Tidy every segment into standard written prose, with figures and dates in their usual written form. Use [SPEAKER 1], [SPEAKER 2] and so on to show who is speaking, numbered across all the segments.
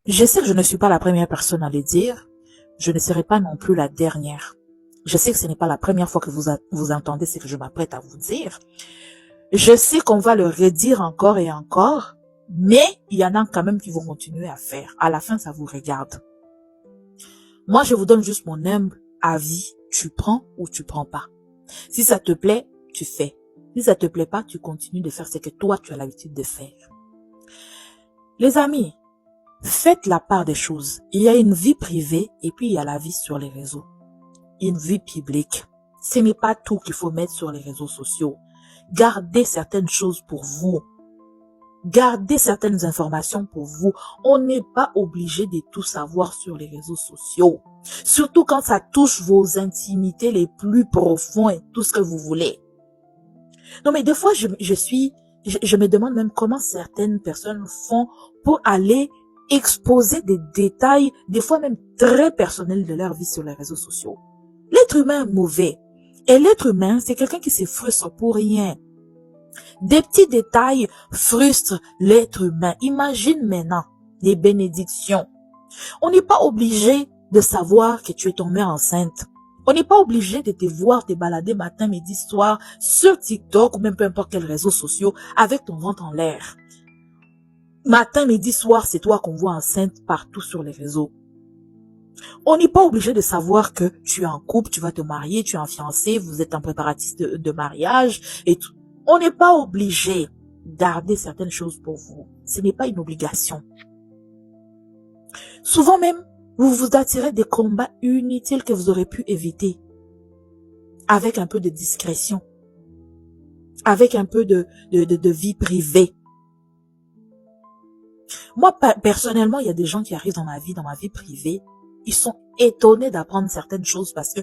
[SPEAKER 1] Je sais que je ne suis pas la première personne à le dire. Je ne serai pas non plus la dernière. Je sais que ce n'est pas la première fois que vous entendez ce que je m'apprête à vous dire. Je sais qu'on va le redire encore et encore, mais il y en a quand même qui vont continuer à faire. À la fin, ça vous regarde. Moi, je vous donne juste mon humble avis. Tu prends ou tu prends pas. Si ça te plaît, tu fais. Si ça te plaît pas, tu continues de faire ce que toi, tu as l'habitude de faire. Les amis, faites la part des choses. Il y a une vie privée et puis il y a la vie sur les réseaux. Une vie publique. Ce n'est pas tout qu'il faut mettre sur les réseaux sociaux. Gardez certaines choses pour vous. Gardez certaines informations pour vous. On n'est pas obligé de tout savoir sur les réseaux sociaux. Surtout quand ça touche vos intimités les plus profonds et tout ce que vous voulez. Non, mais des fois, je me demande même comment certaines personnes font pour aller exposer des détails, des fois même très personnels de leur vie sur les réseaux sociaux. L'être humain est mauvais. Et l'être humain, c'est quelqu'un qui se frustre pour rien. Des petits détails frustrent l'être humain. Imagine maintenant les bénédictions. On n'est pas obligé de savoir que tu es tombée enceinte. On n'est pas obligé de te voir te balader matin, midi, soir sur TikTok ou même peu importe quels réseaux sociaux avec ton ventre en l'air. Matin, midi, soir, c'est toi qu'on voit enceinte partout sur les réseaux. On n'est pas obligé de savoir que tu es en couple, tu vas te marier, tu es en fiancé, vous êtes en préparatif de mariage et tout. On n'est pas obligé de garder certaines choses pour vous. Ce n'est pas une obligation. Souvent même, vous vous attirez des combats inutiles que vous aurez pu éviter. Avec un peu de discrétion. Avec un peu de vie privée. Moi, personnellement, il y a des gens qui arrivent dans ma vie privée. Ils sont étonnés d'apprendre certaines choses parce que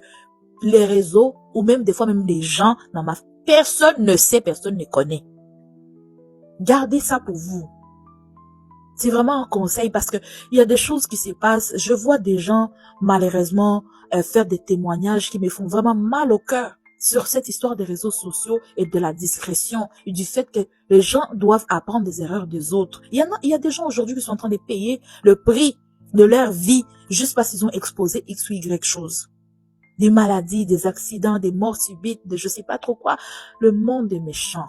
[SPEAKER 1] les réseaux, ou même des fois même les gens dans ma... Personne ne sait, personne ne connaît. Gardez ça pour vous. C'est vraiment un conseil parce que il y a des choses qui se passent. Je vois des gens, malheureusement, faire des témoignages qui me font vraiment mal au cœur sur cette histoire des réseaux sociaux et de la discrétion et du fait que les gens doivent apprendre des erreurs des autres. Il y a des gens aujourd'hui qui sont en train de payer le prix de leur vie juste parce qu'ils ont exposé X ou Y choses. Des maladies, des accidents, des morts subites, de je sais pas trop quoi. Le monde est méchant.